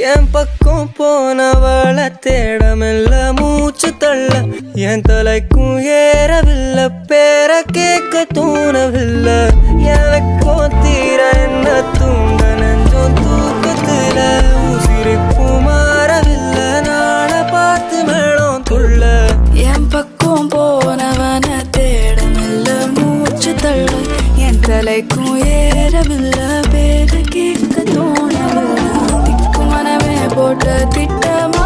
என் பக்கம் போனவள தேடமில்ல மூச்சு தள்ள என் தலைக்கும் ஏறவில்லை பேர கேட்க தோணவில்லை எனக்கோ தீர என்ன தூங்க நெஞ்சோம் தூக்கத்துல உசிரிப்பும் மாறவில்லை நாள பார்த்து மேளம் துள்ள என் பக்கம் போனவன தேடமில்ல மூச்சு தள்ள என் தலைக்கும் ஏறவில்லை பேர கேட்க தோணவில்லை திக்கு மனமே போட்ட திட்டமா